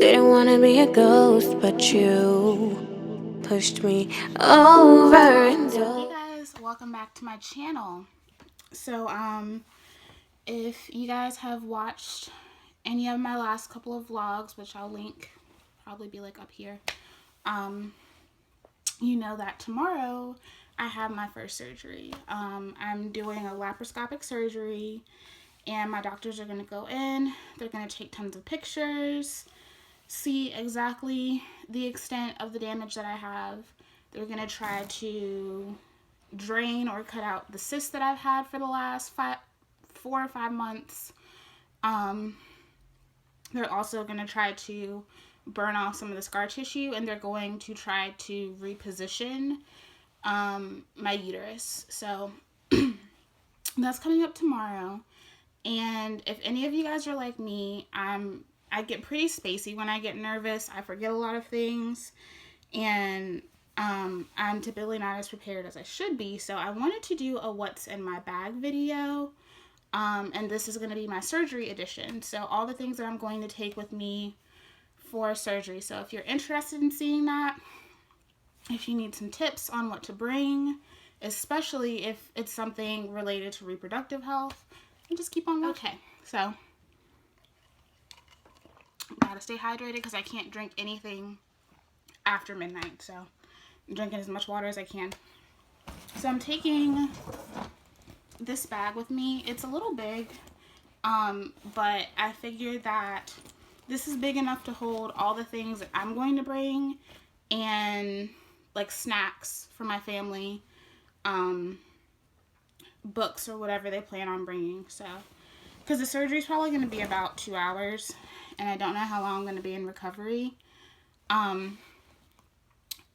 Didn't wanna be a ghost, but you pushed me over and Hey guys, welcome back to my channel. So if you guys have watched any of my last couple of vlogs, which I'll link, probably be like up here, you know that tomorrow I have my first surgery. I'm doing a laparoscopic surgery, and my doctors are going to go in, they're going to take tons of pictures, see exactly the extent of the damage that I have. They're going to try to drain or cut out the cysts that I've had for the last 4 or 5 months. They're also going to try to burn off some of the scar tissue, and they're going to try to reposition my uterus. So that's coming up tomorrow. And if any of you guys are like me, I get pretty spacey when I get nervous. I forget a lot of things, and I'm typically not as prepared as I should be. So I wanted to do a what's in my bag video, and this is going to be my surgery edition. So all the things that I'm going to take with me for surgery. So if you're interested in seeing that, if you need some tips on what to bring, especially if it's something related to reproductive health, and just keep on watching. Okay, so gotta stay hydrated because I can't drink anything after midnight. So I'm drinking as much water as I can. So I'm taking this bag with me. It's a little big, but I figured that this is big enough to hold all the things that I'm going to bring and like snacks for my family, books or whatever they plan on bringing. So, because the surgery is probably going to be about 2 hours, and I don't know how long I'm going to be in recovery.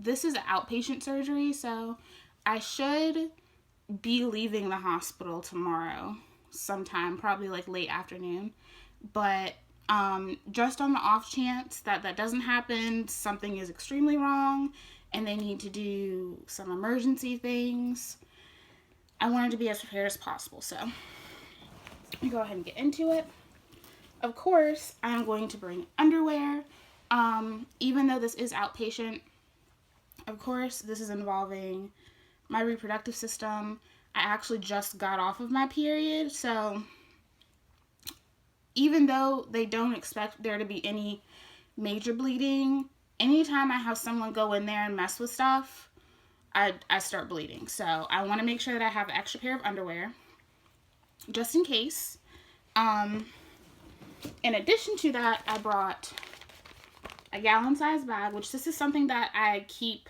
This is an outpatient surgery, so I should be leaving the hospital tomorrow sometime, probably like late afternoon. But just on the off chance that that doesn't happen, something is extremely wrong, and they need to do some emergency things, I wanted to be as prepared as possible. So let me go ahead and get into it. Of course, I'm going to bring underwear. Even though this is outpatient, of course, this is involving my reproductive system. I actually just got off of my period, so even though they don't expect there to be any major bleeding, anytime I have someone go in there and mess with stuff, I start bleeding. So I want to make sure that I have an extra pair of underwear, just in case. In addition to that, I brought a gallon-sized bag, which this is something that I keep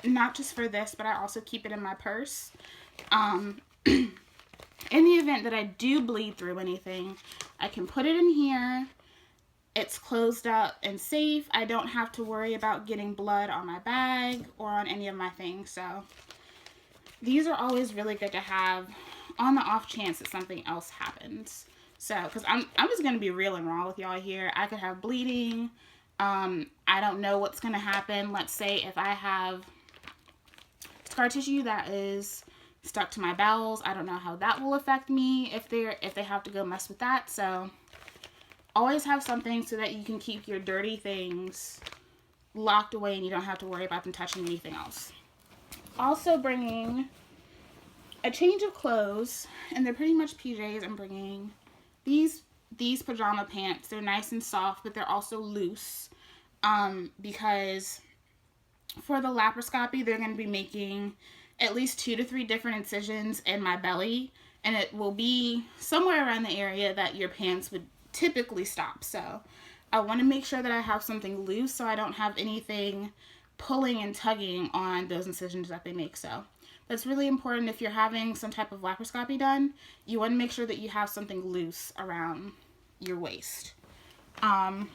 not just for this, but I also keep it in my purse. In the event that I do bleed through anything, I can put it in here. It's closed up and safe. I don't have to worry about getting blood on my bag or on any of my things. So these are always really good to have on the off chance that something else happens. So, because I'm just going to be real and raw with y'all here. I could have bleeding. I don't know what's going to happen. Let's say if I have scar tissue that is stuck to my bowels, I don't know how that will affect me if they have to go mess with that. So always have something so that you can keep your dirty things locked away and you don't have to worry about them touching anything else. Also bringing a change of clothes, and they're pretty much PJs. I'm bringing these pajama pants. They're nice and soft, but they're also loose, because for the laparoscopy, they're going to be making at least 2 to 3 different incisions in my belly, and it will be somewhere around the area that your pants would typically stop. So I want to make sure that I have something loose so I don't have anything pulling and tugging on those incisions that they make. So that's really important. If you're having some type of laparoscopy done, you want to make sure that you have something loose around your waist. And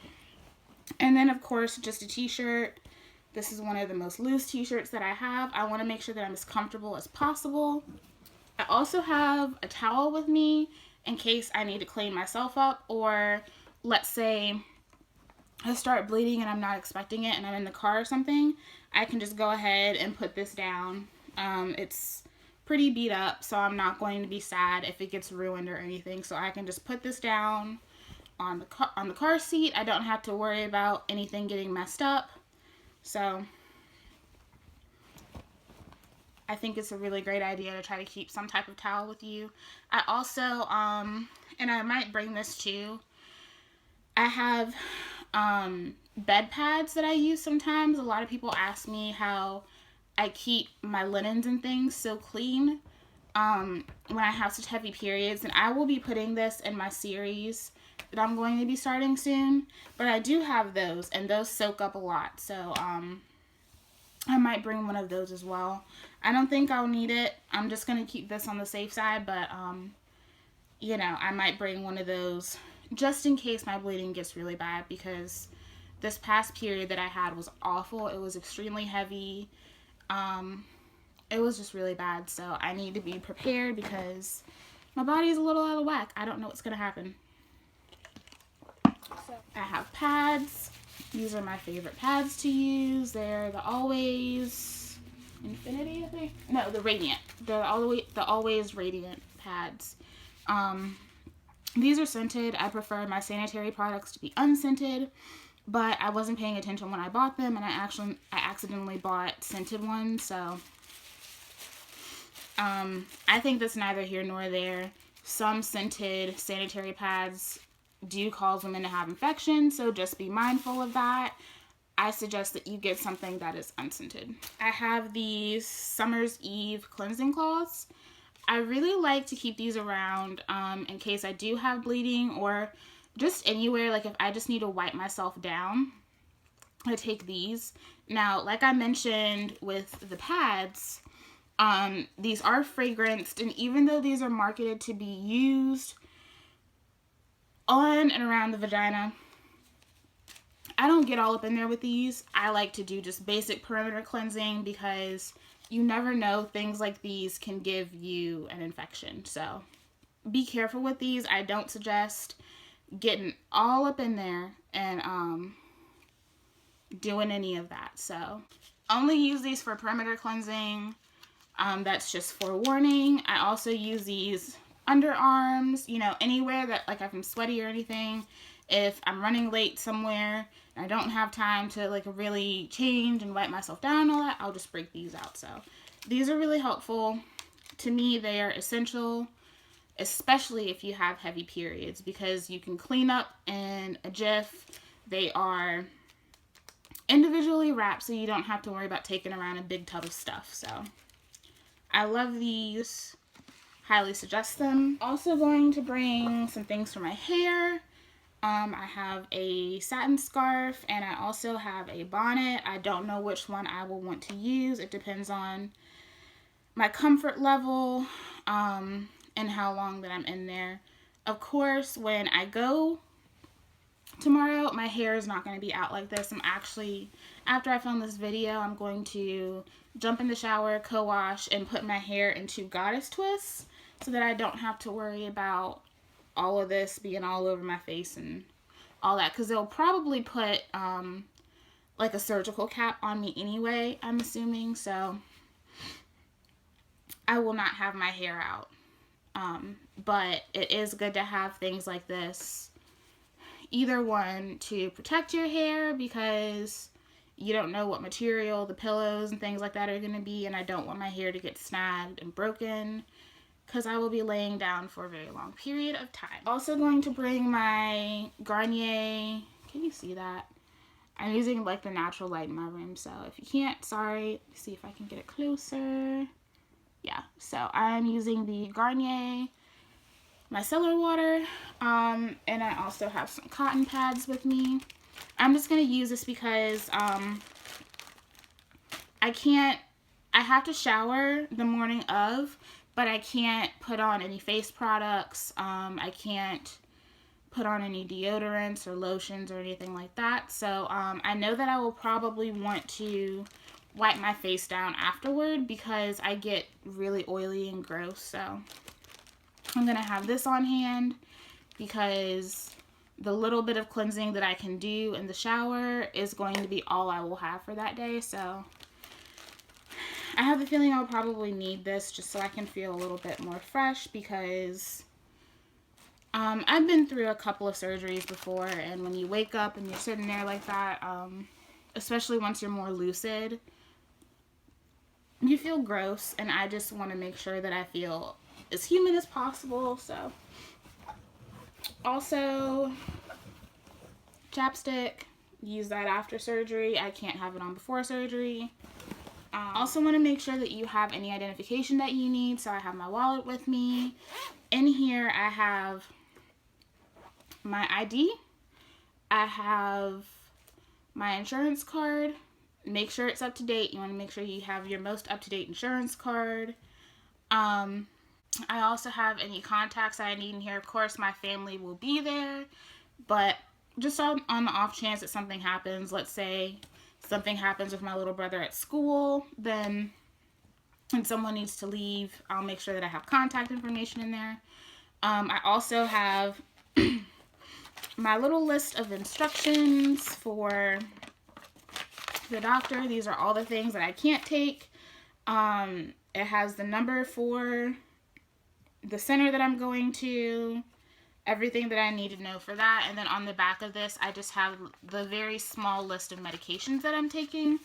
then, of course, just a t-shirt. This is one of the most loose t-shirts that I have. I want to make sure that I'm as comfortable as possible. I also have a towel with me in case I need to clean myself up, or let's say I start bleeding and I'm not expecting it and I'm in the car or something. I can just go ahead and put this down. It's pretty beat up, so I'm not going to be sad if it gets ruined or anything. So I can just put this down, on the car seat. I don't have to worry about anything getting messed up. So I think it's a really great idea to try to keep some type of towel with you. I also, and I might bring this too, I have bed pads that I use sometimes. A lot of people ask me how I keep my linens and things so clean when I have such heavy periods. And I will be putting this in my series that I'm going to be starting soon. But I do have those, and those soak up a lot. So I might bring one of those as well. I don't think I'll need it. I'm just going to keep this on the safe side. But, you know, I might bring one of those just in case my bleeding gets really bad, because this past period that I had was awful. It was extremely heavy. It was just really bad. So I need to be prepared because my body's a little out of whack. I don't know what's going to happen. So I have pads. These are my favorite pads to use. They're the Always Infinity, I think. No, the Radiant. They're the Always Radiant pads. These are scented. I prefer my sanitary products to be unscented, but I wasn't paying attention when I bought them, and I accidentally bought scented ones. So I think that's neither here nor there. Some scented sanitary pads do cause women to have infections, so just be mindful of that. I suggest that you get something that is unscented. I have these Summer's Eve cleansing cloths. I really like to keep these around in case I do have bleeding, or just anywhere, like if I just need to wipe myself down, I take these. Now, like I mentioned with the pads, these are fragranced, and even though these are marketed to be used on and around the vagina, I don't get all up in there with these. I like to do just basic perimeter cleansing because you never know, things like these can give you an infection. So be careful with these. I don't suggest getting all up in there and doing any of that. So only use these for perimeter cleansing. That's just forewarning. I also use these underarms, you know, anywhere that, like, if I'm sweaty or anything. If I'm running late somewhere and I don't have time to, like, really change and wipe myself down and all that, I'll just break these out. So these are really helpful. To me, they are essential, especially if you have heavy periods, because you can clean up in a jiff. They are individually wrapped, so you don't have to worry about taking around a big tub of stuff. So I love these. Highly suggest them. Also going to bring some things for my hair. I have a satin scarf, and I also have a bonnet. I don't know which one I will want to use. It depends on my comfort level and how long that I'm in there. Of course, when I go tomorrow, my hair is not going to be out like this. I'm actually, after I film this video, I'm going to jump in the shower, co-wash, and put my hair into goddess twists so that I don't have to worry about all of this being all over my face and all that, because they'll probably put like a surgical cap on me anyway, I'm assuming. So I will not have my hair out, but it is good to have things like this. Either one, to protect your hair, because you don't know what material the pillows and things like that are going to be, and I don't want my hair to get snagged and broken, because I will be laying down for a very long period of time. Also going to bring my Garnier, can you see that? I'm using like the natural light in my room, so if you can't, sorry. Let's see if I can get it closer. Yeah, so I'm using the Garnier micellar water, and I also have some cotton pads with me. I'm just going to use this because I have to shower the morning of, but I can't put on any face products. I can't put on any deodorants or lotions or anything like that. So I know that I will probably want to wipe my face down afterward because I get really oily and gross. So I'm going to have this on hand because the little bit of cleansing that I can do in the shower is going to be all I will have for that day. So I have the feeling I'll probably need this just so I can feel a little bit more fresh, because I've been through a couple of surgeries before, and when you wake up and you're sitting there like that, especially once you're more lucid, you feel gross, and I just want to make sure that I feel as human as possible. So, also, chapstick, use that after surgery. I can't have it on before surgery. Also want to make sure that you have any identification that you need, so I have my wallet with me. In here, I have my ID. I have my insurance card. Make sure it's up to date. You want to make sure you have your most up-to-date insurance card. I also have any contacts I need in here. Of course, my family will be there, but just on the off chance that something happens, let's say something happens with my little brother at school, then and someone needs to leave, I'll make sure that I have contact information in there. I also have my little list of instructions for the doctor. These are all the things that I can't take. It has the number for the center that I'm going to, everything that I need to know for that. And then on the back of this, I just have the very small list of medications that I'm taking.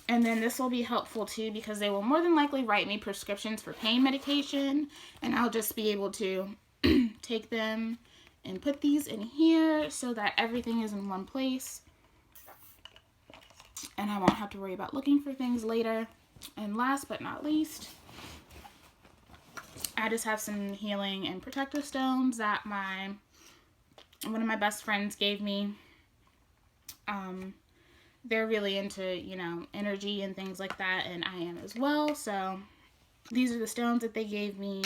And then this will be helpful too, because they will more than likely write me prescriptions for pain medication, and I'll just be able to take them and put these in here so that everything is in one place, and I won't have to worry about looking for things later. And last but not least, I just have some healing and protective stones that one of my best friends gave me. They're really into, you know, energy and things like that, and I am as well. So these are the stones that they gave me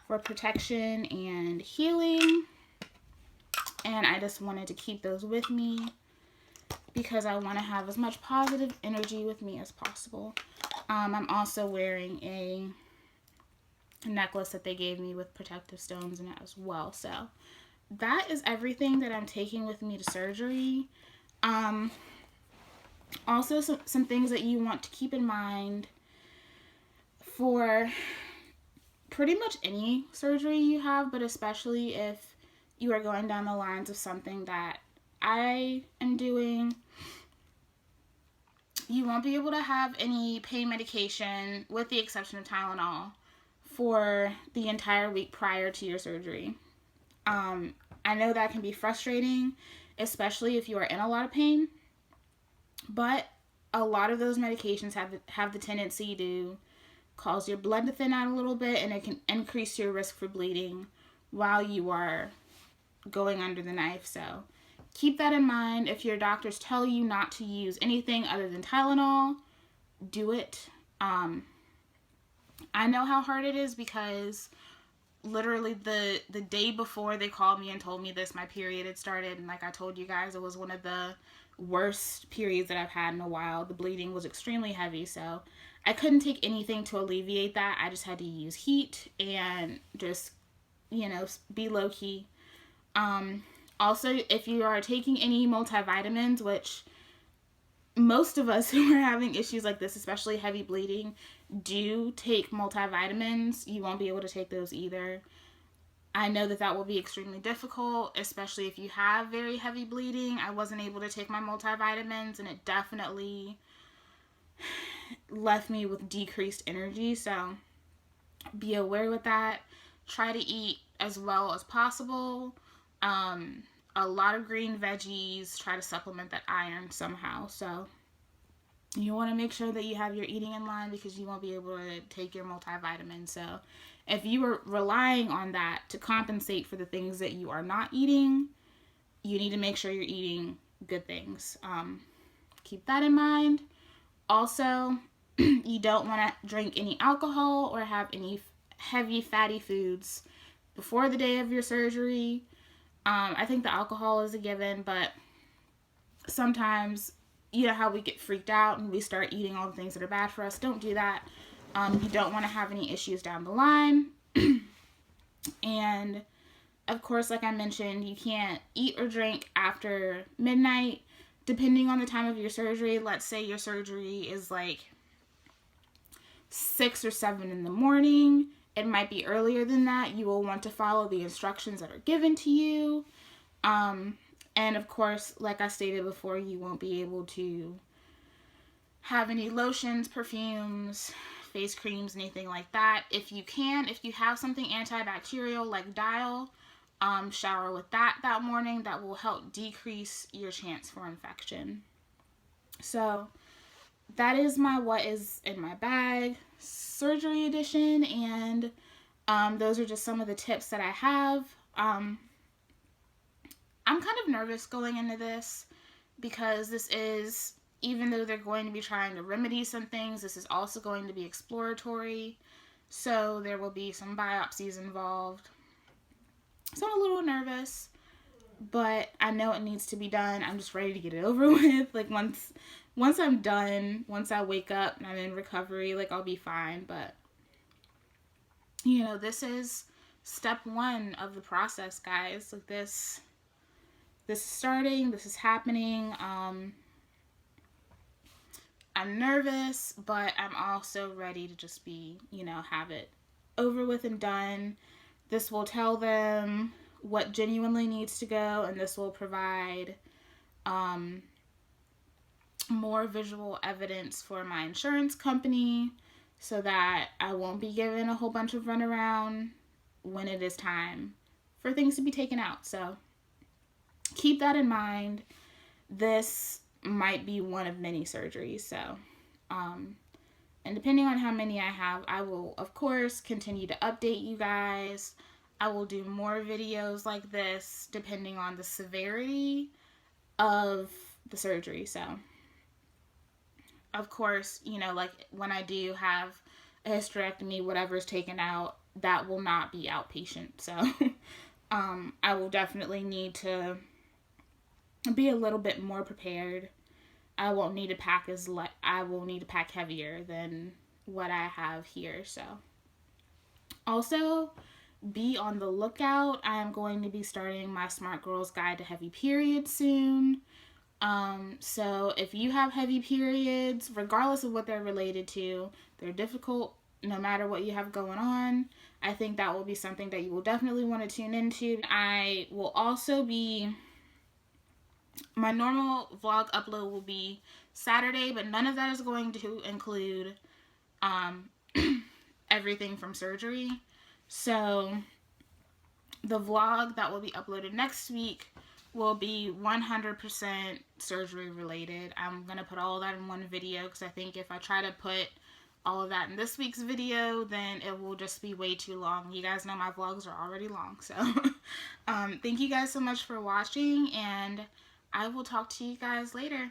for protection and healing, and I just wanted to keep those with me because I want to have as much positive energy with me as possible. I'm also wearing a necklace that they gave me with protective stones in it as well. So that is everything that I'm taking with me to surgery. Also, some things that you want to keep in mind for pretty much any surgery you have, but especially if you are going down the lines of something that I am doing. You won't be able to have any pain medication, with the exception of Tylenol, for the entire week prior to your surgery. I know that can be frustrating, especially if you are in a lot of pain, but a lot of those medications have the tendency to cause your blood to thin out a little bit, and it can increase your risk for bleeding while you are going under the knife. So keep that in mind. If your doctors tell you not to use anything other than Tylenol, do it. I know how hard it is because literally the day before they called me and told me this, my period had started, and like I told you guys, it was one of the worst periods that I've had in a while. The bleeding was extremely heavy, so I couldn't take anything to alleviate that. I just had to use heat and just, you know, be low-key. Also, if you are taking any multivitamins, which most of us who are having issues like this, especially heavy bleeding, do take multivitamins, you won't be able to take those either. I know that will be extremely difficult, especially if you have very heavy bleeding. I wasn't able to take my multivitamins, and it definitely left me with decreased energy, so be aware with that. Try to eat as well as possible. A lot of green veggies. Try to supplement that iron somehow. So you want to make sure that you have your eating in line, because you won't be able to take your multivitamins. So if you are relying on that to compensate for the things that you are not eating, you need to make sure you're eating good things. Keep that in mind. Also, you don't want to drink any alcohol or have any heavy fatty foods before the day of your surgery. I think the alcohol is a given, but sometimes, you know how we get freaked out and we start eating all the things that are bad for us. Don't do that. You don't want to have any issues down the line. And of course, like I mentioned, you can't eat or drink after midnight, depending on the time of your surgery. Let's say your surgery is like 6 or 7 in the morning. it might be earlier than that. You will want to follow the instructions that are given to you. And of course, like I stated before, you won't be able to have any lotions, perfumes, face creams, anything like that. If you have something antibacterial like Dial, shower with that morning. That will help decrease your chance for infection. So that is my what is in my bag surgery edition, and those are just some of the tips that I have. I'm kind of nervous going into this because this is, even though they're going to be trying to remedy some things, this is also going to be exploratory. So there will be some biopsies involved. So I'm a little nervous, but I know it needs to be done. I'm just ready to get it over with. Like once I'm done, once I wake up and I'm in recovery, like I'll be fine. But you know, this is step 1 of the process, guys. Like this is starting, this is happening. I'm nervous, but I'm also ready to just be, you know, have it over with and done. This will tell them what genuinely needs to go, and this will provide more visual evidence for my insurance company so that I won't be given a whole bunch of runaround when it is time for things to be taken out. So keep that in mind. This might be one of many surgeries. So, and depending on how many I have, I will, of course, continue to update you guys. I will do more videos like this depending on the severity of the surgery. So, of course, you know, like when I do have a hysterectomy, whatever's taken out, that will not be outpatient. So, I will definitely need to be a little bit more prepared. I won't need to pack I will need to pack heavier than what I have here. So also be on the lookout. I am going to be starting my Smart Girls Guide to Heavy Periods soon. So if you have heavy periods, regardless of what they're related to, they're difficult no matter what you have going on. I think that will be something that you will definitely want to tune into. I will also be, my normal vlog upload will be Saturday, but none of that is going to include everything from surgery. So the vlog that will be uploaded next week will be 100% surgery related. I'm going to put all of that in one video because I think if I try to put all of that in this week's video, then it will just be way too long. You guys know my vlogs are already long. So thank you guys so much for watching, and I will talk to you guys later.